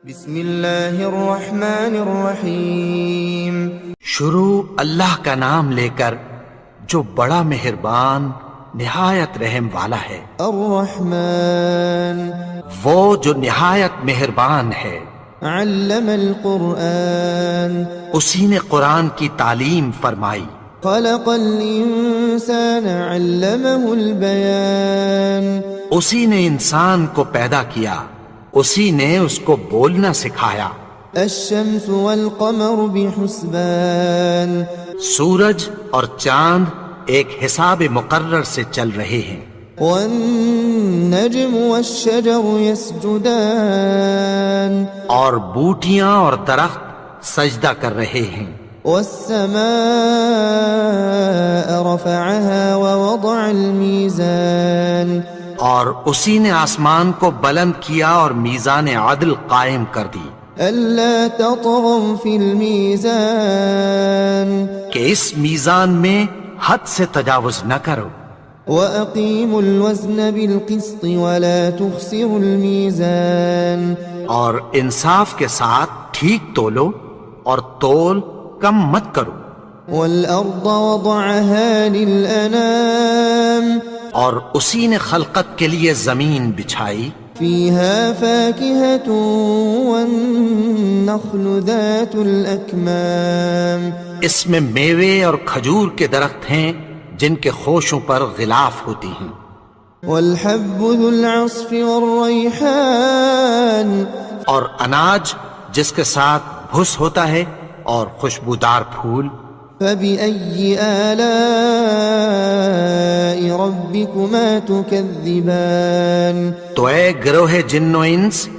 بسم اللہ الرحمن الرحیم۔ شروع اللہ کا نام لے کر جو بڑا مہربان نہایت رحم والا ہے۔ الرحمن وہ جو نہایت مہربان ہے۔ علم القرآن اسی نے قرآن کی تعلیم فرمائی۔ خلق الانسان علمہ البیان اسی نے انسان کو پیدا کیا، اسی نے اس کو بولنا سکھایا۔ الشمس والقمر بحسبان سورج اور چاند ایک حساب مقرر سے چل رہے ہیں۔ والنجم والشجر يسجدان اور بوٹیاں اور درخت سجدہ کر رہے ہیں۔ والسماء رفعها ووضع الميزان اور اسی نے آسمان کو بلند کیا اور میزان عدل قائم کر دی ألا تطغوا في الميزان کہ اس میزان میں حد سے تجاوز نہ کرو۔ وأقيموا الوزن بالقسط ولا تخسروا الميزان اور انصاف کے ساتھ ٹھیک تولو اور تول کم مت کرو۔ والأرض وضعها للأنام اور اسی نے خلقت کے لیے زمین بچھائی، فيها فاكهة والنخل ذات الأكمام اس میں میوے اور کھجور کے درخت ہیں جن کے خوشوں پر غلاف ہوتی ہیں۔ والحب ذو العصف والريحان اور اناج جس کے ساتھ بھس ہوتا ہے اور خوشبودار پھول۔ فبأي آلاء ربكما تكذبان تو اے گروہ جن و انس،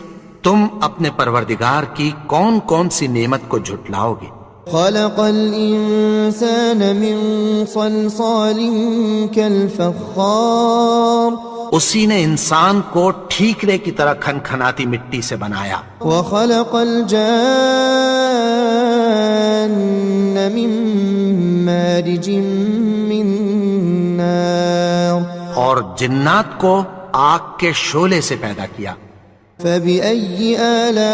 تم اپنے پروردگار کی کون کون سی نعمت کو جھٹلاؤ گے؟ خلق الإنسان من صلصال كالفخار اسی نے انسان کو ٹھیکرے کی طرح کھنکھناتی مٹی سے بنایا۔ وخلق الجان من مارج من نار اور جنات کو آگ کے شعلے سے پیدا کیا۔ فبأي آلاء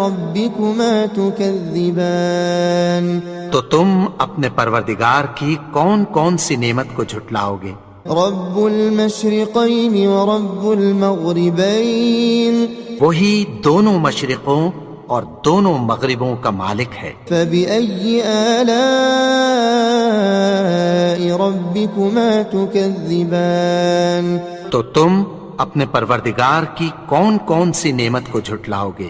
ربكما تكذبان تو تم اپنے پروردگار کی کون کون سی نعمت کو جھٹلاؤ گے؟ رب المشرقين ورب المغربين وہی دونوں مشرقوں اور دونوں مغربوں کا مالک ہے۔ فبأي آلاء ربكما تكذبان تو تم اپنے پروردگار کی کون کون سی نعمت کو جھٹلاؤ گے؟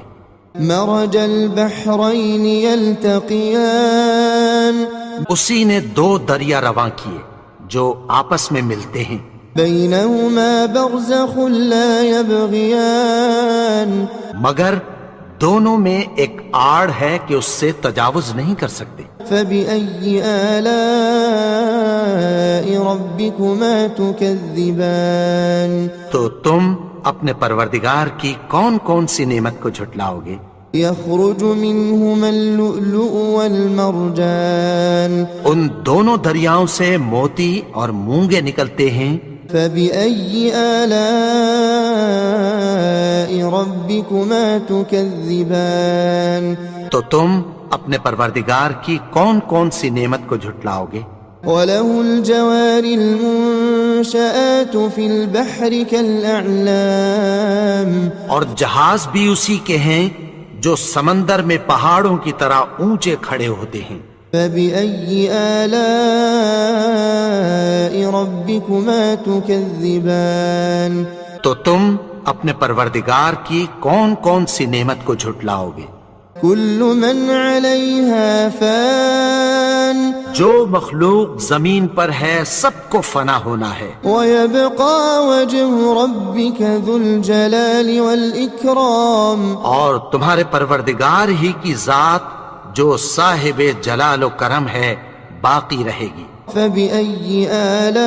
مرج البحرين يلتقيان اسی نے دو دریا رواں کیے جو آپس میں ملتے ہیں، بينهما برزخ لا يبغيان مگر دونوں میں ایک آڑ ہے کہ اس سے تجاوز نہیں کر سکتے۔ فبأي آلاء ربكما تكذبان تو تم اپنے پروردگار کی کون کون سی نعمت کو جھٹلاؤ گے؟ يخرج منهما اللؤلؤ والمرجان ان دونوں دریاؤں سے موتی اور مونگے نکلتے ہیں۔ فبأي آلاء ربكما تكذبان تو تم اپنے پروردگار کی کون کون سی نعمت کو جھٹلاؤ گے؟ وله الجوار المنشآت في البحر كالأعلام اور جہاز بھی اسی کے ہیں جو سمندر میں پہاڑوں کی طرح اونچے کھڑے ہوتے ہیں۔ فبأي آلاء ربكما تكذبان تو تم اپنے پروردگار کی کون کون سی نعمت کو جھٹلاؤ گے؟ كل من عليها فان جو مخلوق زمین پر ہے سب کو فنا ہونا ہے، ويبقى وجه ربك ذو الجلال والإكرام اور تمہارے پروردگار ہی کی ذات جو صاحب جلال و کرم ہے باقی رہے گی۔ فبأي آلاء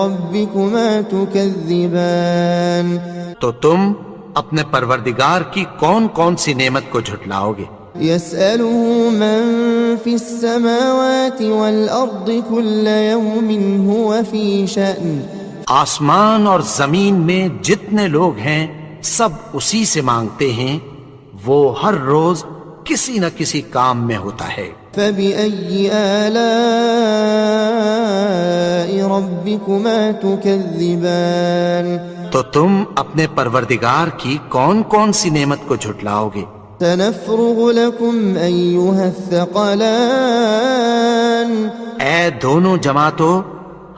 ربكما تكذبان تو تم اپنے پروردگار کی کون کون سی نعمت کو جھٹلاؤ گے؟ يسأله من في السماوات والأرض كل يوم هو في شأن آسمان اور زمین میں جتنے لوگ ہیں سب اسی سے مانگتے ہیں، وہ ہر روز کسی نہ کسی کام میں ہوتا ہے۔ فبأي آلاء ربكما تكذبان تو تم اپنے پروردگار کی کون کون سی نعمت کو جھٹلاؤ گے؟ سنفرغ لكم أيها الثقلان اے دونوں جماعتوں،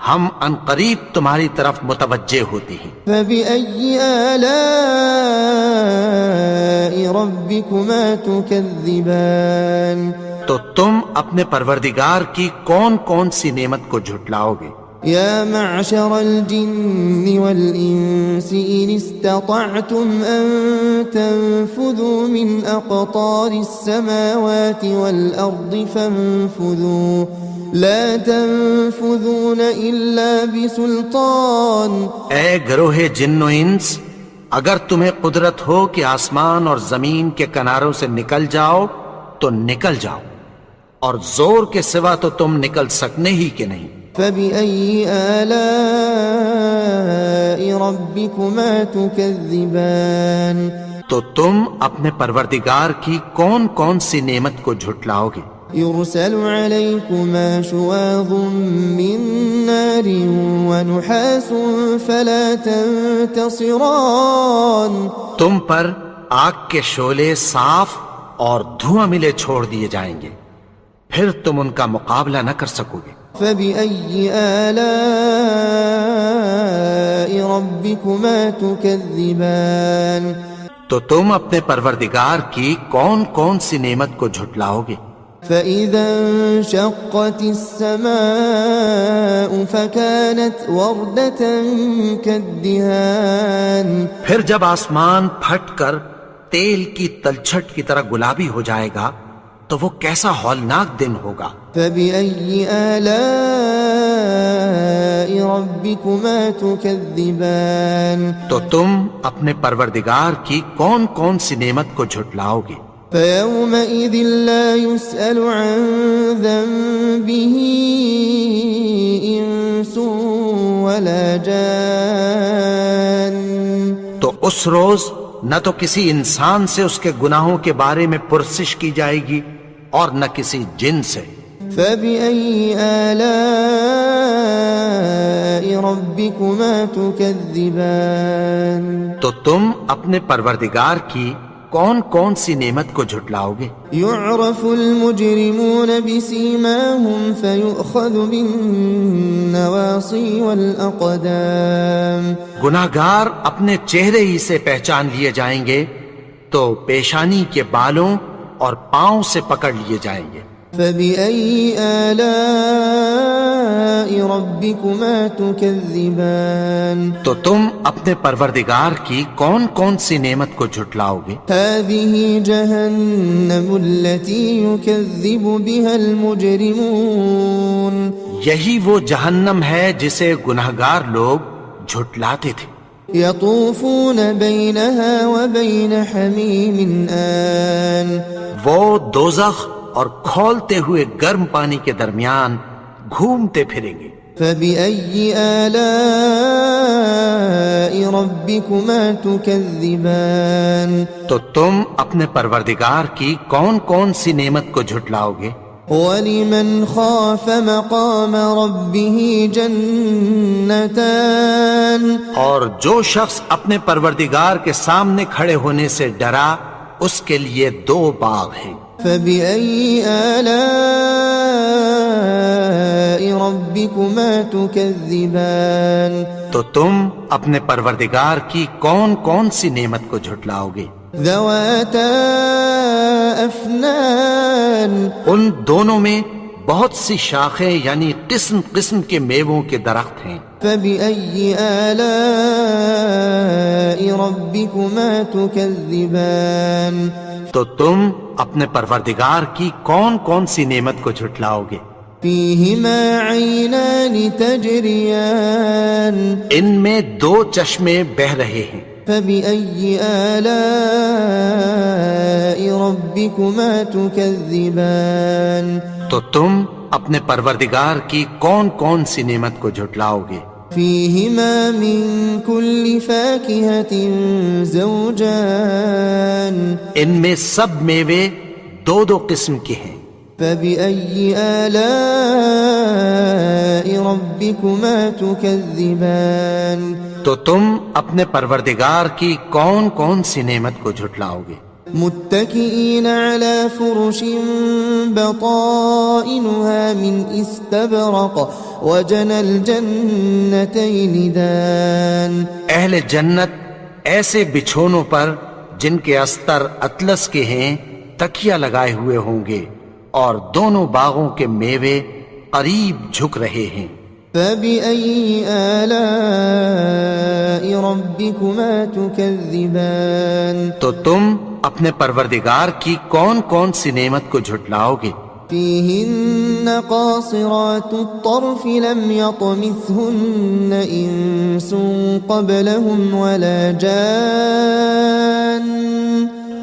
ہم عنقریب تمہاری طرف متوجہ ہوتے ہیں۔ فبأي آلاء ربكما تكذبان تو تم اپنے پروردگار کی کون کون سی نعمت کو جھٹلاؤ گے؟ يا معشر الجن والإنس إن استطعتم أن تنفذوا من أقطار السماوات والأرض فانفذوا لا تنفذون إلا بسلطان۔ اے گروہ جن و انس، اگر تمہیں قدرت ہو کہ آسمان اور زمین کے کناروں سے نکل جاؤ تو نکل جاؤ، اور زور کے سوا تو تم نکل سکنے ہی کہ نہیں۔ فبأي آلاء ربكما تكذبان تو تم اپنے پروردگار کی کون کون سی نعمت کو جھٹلاؤ گے؟ يرسل عليكما شواظ من نار ونحاس فلا تنتصران۔ تم پر آگ کے شعلے صاف اور دھواں ملے چھوڑ دیے جائیں گے، پھر تم ان کا مقابلہ نہ کر سکو گے۔ فبأي آلاء ربكما تكذبان تو تم اپنے پروردگار کی کون کون سی نعمت کو جھٹلاؤ گے؟ فإذا انشقت السماء فكانت وردة كالدهان۔ پھر جب آسمان پھٹ کر تیل کی تلچھٹ کی طرح گلابی ہو جائے گا تو وہ کیسا ہولناک دن ہوگا۔ فبأي آلاء ربكما تكذبان تو تم اپنے پروردگار کی کون کون سی نعمت کو جھٹلاؤ گے؟ فيومئذ لا يسأل عن ذنبه إنس ولا جان۔ تو اس روز نہ تو کسی انسان سے اس کے گناہوں کے بارے میں پرسش کی جائے گی اور نہ کسی جن سے۔ فبأي آلاء ربكما تكذبان تو تم اپنے پروردگار کی کون کون سی نعمت کو جھٹلاؤ گے؟ يعرف المجرمون بسيماهم فيؤخذ بالنواصي والأقدام۔ گناہگار اپنے چہرے ہی سے پہچان لیے جائیں گے تو پیشانی کے بالوں اور پاؤں سے پکڑ لیے جائیں گے۔ فبأي آلاء ربكما تكذبان تو تم اپنے پروردگار کی کون کون سی نعمت کو جھٹلاؤ گے؟ هذه جهنم التي يكذب بها المجرمون۔ یہی وہ جہنم ہے جسے گناہگار لوگ جھٹلاتے تھے۔ يطوفون بينها وبين حميم آن۔ وہ دوزخ اور کھولتے ہوئے گرم پانی کے درمیان گھومتے پھریں گے۔ فبأي آلاء ربكما تكذبان تو تم اپنے پروردگار کی کون کون سی نعمت کو جھٹلاؤ گے؟ ولمن خاف مقام ربه جنتان۔ اور جو شخص اپنے پروردگار کے سامنے کھڑے ہونے سے ڈرا اس کے لیے دو باغ ہیں۔ فبأي آلاء ربكما تكذبان تو تم اپنے پروردگار کی کون کون سی نعمت کو جھٹلاؤ گے؟ ذواتا افنان۔ ان دونوں میں بہت سی شاخیں یعنی قسم قسم کے میووں کے درخت ہیں۔ فبأي آلاء ربكما تكذبان تو تم اپنے پروردگار کی کون کون سی نعمت کو جھٹلاؤ گے؟ فيهما عينان تجريان۔ ان میں دو چشمے بہہ رہے ہیں۔ فبأي آلاء ربكما تكذبان تو تم اپنے پروردگار کی کون کون سی نعمت کو جھٹلاؤ گے؟ فيهما من كل فاكهة زوجان ان میں سب میوے دو دو قسم کے ہیں. فبأي آلاء ربكما تكذبان تو تم اپنے پروردگار کی کون کون سی نعمت کو جھٹلاؤ گے؟ متكئين على فرش بطائنها من استبرق وجنى الجنتين دان. اہل جنت ایسے بچھونوں پر جن کے استر اطلس کے ہیں تکیہ لگائے ہوئے ہوں گے اور دونوں باغوں کے میوے قریب جھک رہے ہیں. فبأي آلاء ربكما تكذبان. تو تم اپنے پروردگار کی کون کون سی نعمت کو جھٹلاؤ گے؟ فيهن قاصرات الطرف لم يطمثهن إنس قبلهم ولا جان.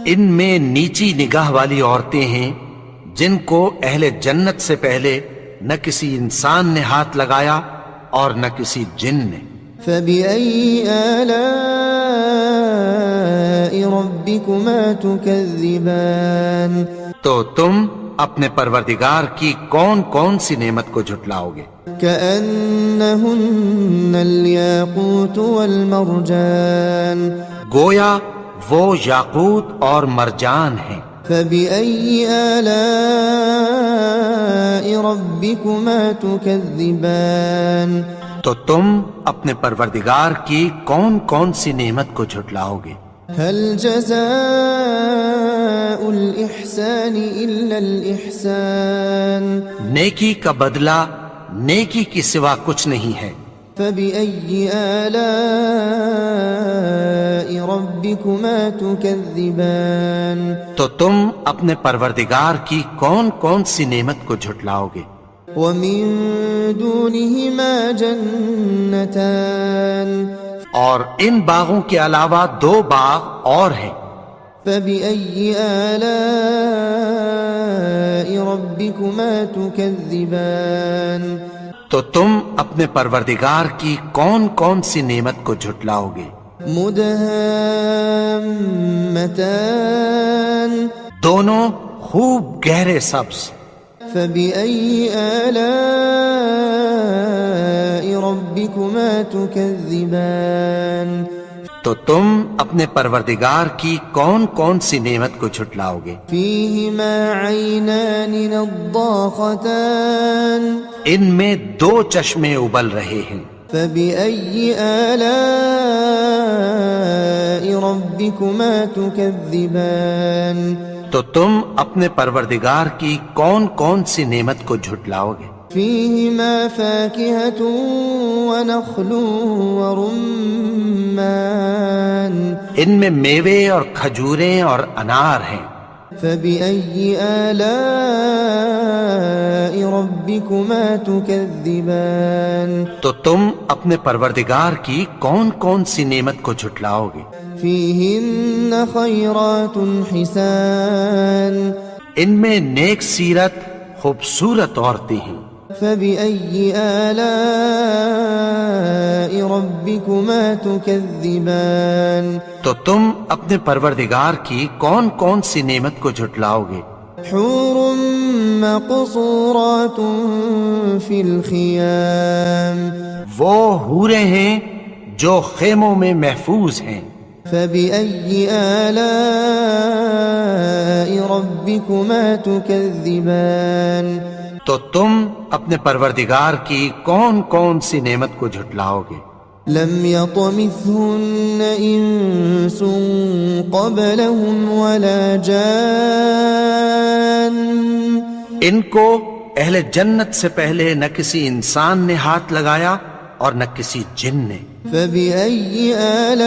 ان میں نیچی نگاہ والی عورتیں ہیں جن کو اہل جنت سے پہلے نہ کسی انسان نے ہاتھ لگایا اور نہ کسی جن نے. فبأي آلاء ربكما تكذبان. تو تم اپنے پروردگار کی کون کون سی نعمت کو جھٹلاؤ گے؟ كأنهن الياقوت والمرجان. گویا وہ یاقوت اور مرجان ہیں. فبأي آلاء ربكما تكذبان. تو تم اپنے پروردگار کی کون کون سی نعمت کو جھٹلاؤ گے؟ هل جزاء الإحسان إلا الإحسان. نیکی کا بدلہ نیکی کی سوا کچھ نہیں ہے. فبأي آلاء ربكما تكذبان. تو تم اپنے پروردگار کی کون کون سی نعمت کو جھٹلاؤ گے؟ ومن دونهما جنتان. اور ان باغوں کے علاوہ دو باغ اور ہیں. فبأي آلاء ربكما تكذبان. تو تم اپنے پروردگار کی کون کون سی نعمت کو جھٹلاؤ گے؟ مدهامتان. دونوں خوب گہرے سبز. فبأي آلاء ربكما تكذبان. تو تم اپنے پروردگار کی کون کون سی نعمت کو جھٹلاؤ گے؟ فيهما عينان نضاختان. ان میں دو چشمے ابل رہے ہیں. فبأي آلاء ربكما تكذبان. تو تم اپنے پروردگار کی کون کون سی نعمت کو جھٹلاؤ گے؟ فيهما فاكهة ونخل ورمان. ان میں میوے اور کھجوریں اور انار ہیں. فبأي آلاء ربكما تكذبان. تو تم اپنے پروردگار کی کون کون سی نعمت کو جھٹلاؤ گے؟ فيهن خيرات حسان. ان میں نیک سیرت خوبصورت عورتیں ہیں. فبأي آلاء ربكما تكذبان. تو تم اپنے پروردگار کی کون کون سی نعمت کو جھٹلاؤ گے؟ حور مقصورات في الخيام. وہ حوریں ہیں جو خیموں میں محفوظ ہیں. فبأي آلاء ربكما تكذبان. تو تم اپنے پروردگار کی کون کون سی نعمت کو جھٹلاؤ گے؟ لم يطمثهن إنس قبلهم ولا جان. ان کو اہل جنت سے پہلے نہ کسی انسان نے ہاتھ لگایا اور نہ کسی جن نے. فبأي آلاء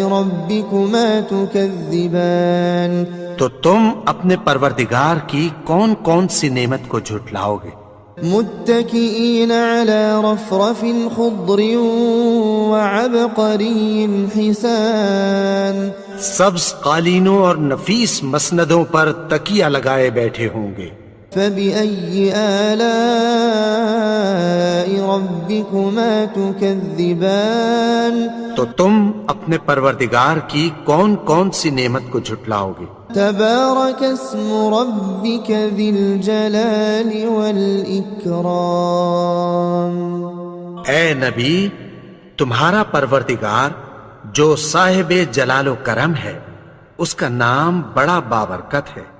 ربكما تكذبان. تو تم اپنے پروردگار کی کون کون سی نعمت کو جھٹلاؤ گے؟ متكئين على رفرف خضر وعبقري حسان. سبز قالینوں اور نفیس مسندوں پر تکیہ لگائے بیٹھے ہوں گے. فبأي آلاء ربكما تكذبان تو تم اپنے پروردگار کی کون کون سی نعمت کو جھٹلاؤ گے؟ تبارك اسم ربك ذي الجلال والإكرام. اے نبی، تمہارا پروردگار جو صاحب جلال و کرم ہے، اس کا نام بڑا بابرکت ہے.